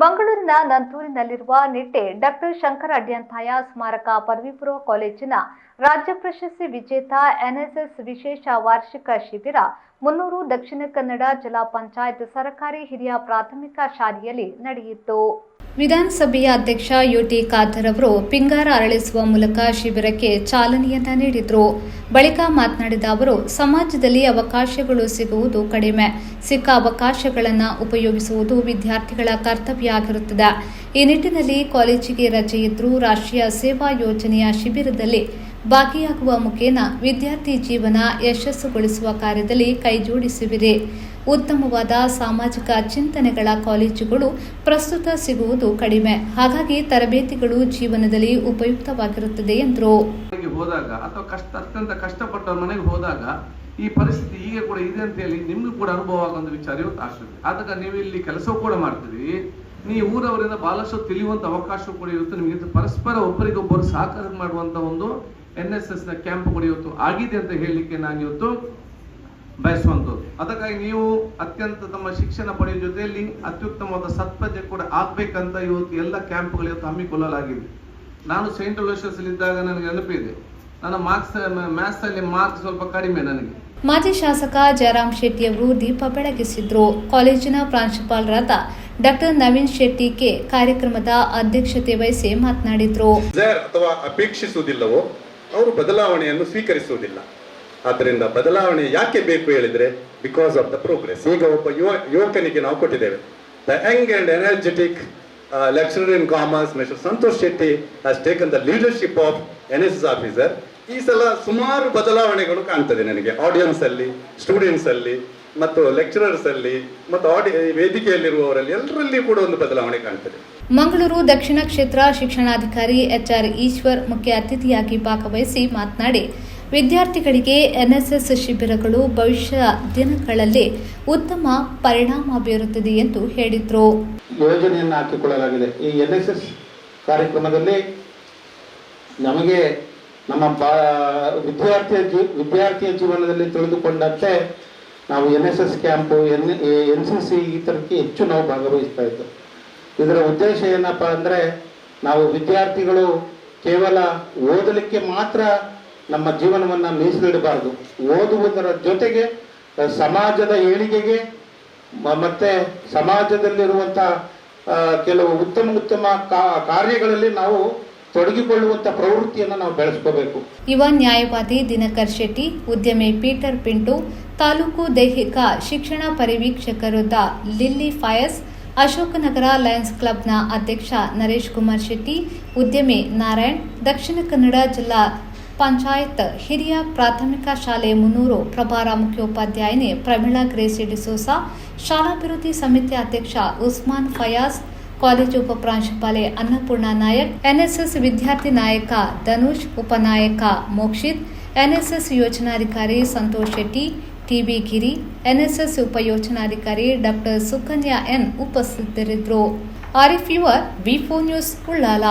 ಮಂಗಳೂರಿನ ನಂತೂರಿನಲ್ಲಿರುವ ನಿಟ್ಟೆ ಡಾಕ್ಟರ್ ಶಂಕರ ಅಡ್ಯಂತಾಯ ಸ್ಮಾರಕ ಪದವಿ ಪೂರ್ವ ಕಾಲೇಜಿನ ರಾಜ್ಯ ಪ್ರಶಸ್ತಿ ವಿಜೇತ ಎನ್ಎಸ್ಎಸ್ ವಿಶೇಷ ವಾರ್ಷಿಕ ಶಿಬಿರ ಮುನ್ನೂರು ದಕ್ಷಿಣ ಕನ್ನಡ ಜಿಲ್ಲಾ ಪಂಚಾಯತ್ ಸರ್ಕಾರಿ ಹಿರಿಯ ಪ್ರಾಥಮಿಕ ಶಾಲೆಯಲ್ಲಿ ನಡೆಯಿತು. ವಿಧಾನಸಭೆಯ ಅಧ್ಯಕ್ಷ ಯುಟಿ ಖಾದರ್ ಅವರು ಪಿಂಗಾರ ಅರಳಿಸುವ ಮೂಲಕ ಶಿಬಿರಕ್ಕೆ ಚಾಲನೆಯನ್ನ ನೀಡಿದರು. ಬಳಿಕ ಮಾತನಾಡಿದ ಅವರು, ಸಮಾಜದಲ್ಲಿ ಅವಕಾಶಗಳು ಸಿಗುವುದು ಕಡಿಮೆ. ಸಿಕ್ಕ ಅವಕಾಶಗಳನ್ನು ಉಪಯೋಗಿಸುವುದು ವಿದ್ಯಾರ್ಥಿಗಳ ಕರ್ತವ್ಯ ಆಗಿರುತ್ತದೆ. ಈ ನಿಟ್ಟಿನಲ್ಲಿ ಕಾಲೇಜಿಗೆ ರಜೆ ಇದ್ದರೂ ರಾಷ್ಟ್ರೀಯ ಸೇವಾ ಯೋಜನೆಯ ಶಿಬಿರದಲ್ಲಿ ಭಾಗಿಯಾಗುವ ಮುಖೇನ ವಿದ್ಯಾರ್ಥಿ ಜೀವನ ಯಶಸ್ಸುಗೊಳಿಸುವ ಕಾರ್ಯದಲ್ಲಿ ಕೈಜೋಡಿಸುವಿರಿ. ಉತ್ತಮವಾದ ಸಾಮಾಜಿಕ ಚಿಂತನೆಗಳ ಕಾಲೇಜುಗಳು ಪ್ರಸ್ತುತ ಸಿಗುವುದು ಕಡಿಮೆ. ಹಾಗಾಗಿ ತರಬೇತಿಗಳು ಜೀವನದಲ್ಲಿ ಉಪಯುಕ್ತವಾಗಿರುತ್ತದೆ ಎಂದರು. ಹೋದಾಗ ಅಥವಾ ಅತ್ಯಂತ ಕಷ್ಟಪಟ್ಟವ್ರ ಮನೆಗೆ ಹೋದಾಗ ಈ ಪರಿಸ್ಥಿತಿ ಈಗ ಕೂಡ ಇದೆ ಅಂತ ಹೇಳಿ ನಿಮ್ಗೂ ಕೂಡ ಅನುಭವ ಆಗೋ ಒಂದು ವಿಚಾರ ಇವತ್ತು ಆಗ್ತದೆ. ಆದಾಗ ನೀವು ಇಲ್ಲಿ ಕೆಲಸ ಕೂಡ ಮಾಡ್ತೀರಿ, ನೀವು ಊರವರಿಂದ ಬಹಳಷ್ಟು ತಿಳಿಯುವಂತ ಅವಕಾಶ ಕೂಡ ಇವತ್ತು ನಿಮಗೆ ಪರಸ್ಪರ ಒಬ್ಬರಿಗೊಬ್ಬರು ಸಹಕಾರ ಮಾಡುವಂತ ಒಂದು NSS ನ ಕ್ಯಾಂಪ್ ಕೂಡ ಇವತ್ತು ಆಗಿದೆ ಅಂತ ಹೇಳಲಿಕ್ಕೆ ನಾನು ಇವತ್ತು ಬಯಸುವಂಥದ್ದು. ಅದಕ್ಕಾಗಿ ನೀವು ಅತ್ಯಂತ ತಮ್ಮ ಶಿಕ್ಷಣ ಪಡೆಯುವ ಜೊತೆಯಲ್ಲಿ ಅತ್ಯುತ್ತಮವಾದ ಸತ್ಪ್ರಜೆ ಕೂಡ ಆಗ್ಬೇಕಂತ ಇವತ್ತು ಎಲ್ಲ ಕ್ಯಾಂಪ್ಗಳು ಇವತ್ತು ಹಮ್ಮಿಕೊಳ್ಳಲಾಗಿದೆ. ನಾನು ಸೈಂಟ್ ಅಲೋಷಿಯಸ್ ಇದ್ದಾಗ ನನಗೆ ನೆನಪಿದೆ, ನನ್ನ ಮ್ಯಾಥ್ಸ್ ಅಲ್ಲಿ ಮಾರ್ಕ್ಸ್ ಸ್ವಲ್ಪ ಕಡಿಮೆ ನನಗೆ. ಮಾಜಿ ಶಾಸಕ ಜಯರಾಮ್ ಶೆಟ್ಟಿ ಅವರು ದೀಪ ಬೆಳಗಿಸಿದ್ರು. ಕಾಲೇಜಿನ ಪ್ರಾಂಶುಪಾಲರಾದ ಡಾಕ್ಟರ್ ನವೀನ್ ಶೆಟ್ಟಿ ಕೆ ಕಾರ್ಯಕ್ರಮದ ಅಧ್ಯಕ್ಷತೆ ವಹಿಸಿ ಮಾತನಾಡಿದ್ರು. ಅಥವಾ ಅಪೇಕ್ಷಿಸುವುದಿಲ್ಲವೋ ಅವರು ಬದಲಾವಣೆಯನ್ನು ಸ್ವೀಕರಿಸುವುದಿಲ್ಲ. ಆದ್ದರಿಂದ ಬದಲಾವಣೆ ಯಾಕೆ ಬೇಕು ಹೇಳಿದ್ರೆ, ಬಿಕಾಸ್ ಆಫ್ ದ ಪ್ರೋಗ್ರೆಸ್. ಈಗ ಒಬ್ಬ ಯುವಕನಿಗೆ ನಾವು ಕೊಟ್ಟಿದ್ದೇವೆ, the Young and energetic lecturer in commerce, Mr. Santosh Shetty has taken the leadership of NSS officer. ಈ ಸಲ ಸುಮಾರು ಬದಲಾವಣೆಗಳು ಕಾಣ್ತದೆ ನನಗೆ, ಆಡಿಯನ್ಸ್ ಅಲ್ಲಿ, ಸ್ಟೂಡೆಂಟ್ಸ್ ಅಲ್ಲಿ ಮತ್ತು ಲೆಕ್ಚರರ್ಸ್ ಅಲ್ಲಿ ಮತ್ತು ವೇದಿಕೆಯಲ್ಲಿರುವವರಲ್ಲಿ ಎಲ್ಲರಲ್ಲಿ ಕೂಡ ಒಂದು ಬದಲಾವಣೆ ಕಾಣ್ತದೆ. ಮಂಗಳೂರು ದಕ್ಷಿಣ ಕ್ಷೇತ್ರ ಶಿಕ್ಷಣಾಧಿಕಾರಿ HR ಈಶ್ವರ್ ಮುಖ್ಯ ಅತಿಥಿಯಾಗಿ ಭಾಗವಹಿಸಿ ಮಾತನಾಡಿ, ವಿದ್ಯಾರ್ಥಿಗಳಿಗೆ NSS ಶಿಬಿರಗಳು ಭವಿಷ್ಯ ದಿನಗಳಲ್ಲಿ ಉತ್ತಮ ಪರಿಣಾಮ ಬೀರುತ್ತದೆ ಎಂದು ಹೇಳಿದರು. ಯೋಜನೆಯನ್ನು ಹಾಕಿಕೊಳ್ಳಲಾಗಿದೆ. ಈ NSS ಕಾರ್ಯಕ್ರಮದಲ್ಲಿ ನಮಗೆ ನಮ್ಮ ವಿದ್ಯಾರ್ಥಿಯ ಜೀವನದಲ್ಲಿ ತಿಳಿದುಕೊಂಡಂತೆ ನಾವು NSS ಕ್ಯಾಂಪು, NCC ಈ ಥರಕ್ಕೆ ಹೆಚ್ಚು ನಾವು ಭಾಗವಹಿಸ್ತಾ ಇದ್ದೆವು. ಇದರ ಉದ್ದೇಶ ಏನಪ್ಪ ಅಂದರೆ, ನಾವು ವಿದ್ಯಾರ್ಥಿಗಳು ಕೇವಲ ಓದಲಿಕ್ಕೆ ಮಾತ್ರ ನಮ್ಮ ಜೀವನವನ್ನು ಮೀಸಲಿಡಬಾರದು. ಓದುವುದರ ಜೊತೆಗೆ ಸಮಾಜದ ಏಳಿಗೆಗೆ ಮತ್ತೆ ಸಮಾಜದಲ್ಲಿರುವಂಥ ಕೆಲವು ಉತ್ತಮ ಕಾರ್ಯಗಳಲ್ಲಿ ನಾವು ತೊಡಗಿಕೊಳ್ಳುವಂಥ ಪ್ರವೃತ್ತಿಯನ್ನು ನಾವು ಬೆಳೆಸ್ಕೋಬೇಕು. ಯುವ ನ್ಯಾಯವಾದಿ ದಿನಕರ್ ಶೆಟ್ಟಿ, ಉದ್ಯಮಿ ಪೀಟರ್ ಪಿಂಟು, ತಾಲೂಕು ದೈಹಿಕ ಶಿಕ್ಷಣ ಪರಿವೀಕ್ಷಕರಾದ ಲಿಲ್ಲಿ ಫಯಸ್, ಅಶೋಕನಗರ ಲಯನ್ಸ್ ಕ್ಲಬ್ನ ಅಧ್ಯಕ್ಷ ನರೇಶ್ ಕುಮಾರ್ ಶೆಟ್ಟಿ, ಉದ್ಯಮಿ ನಾರಾಯಣ್, ದಕ್ಷಿಣ ಕನ್ನಡ ಜಿಲ್ಲಾ ಪಂಚಾಯತ್ ಹಿರಿಯ ಪ್ರಾಥಮಿಕ ಶಾಲೆ ಮುನ್ನೂರು ಪ್ರಭಾರ ಮುಖ್ಯೋಪಾಧ್ಯಾಯಿನಿ ಪ್ರಮೀಳಾ ಗ್ರೇಸಿ ಡಿಸೋಸಾ, ಶಾಲಾಭಿವೃದ್ಧಿ ಸಮಿತಿ ಅಧ್ಯಕ್ಷ ಉಸ್ಮಾನ್ ಫಯಾಜ್, ಕಾಲೇಜು ಉಪ ಪ್ರಾಂಶುಪಾಲೆ ಅನ್ನಪೂರ್ಣ ನಾಯಕ್, NSS ವಿದ್ಯಾರ್ಥಿ ನಾಯಕ ಧನುಷ್, ಉಪನಾಯಕ ಮೋಕ್ಷಿತ್, NSS ಯೋಜನಾಧಿಕಾರಿ ಸಂತೋಷ್ ಶೆಟ್ಟಿ, TB ಗಿರಿ, NSS ಉಪಯೋಜನಾಧಿಕಾರಿ ಡಾಕ್ಟರ್ ಸುಕನ್ಯಾ N ಉಪಸ್ಥಿತರಿದ್ದರು. Arif your, V4 news, Ullal.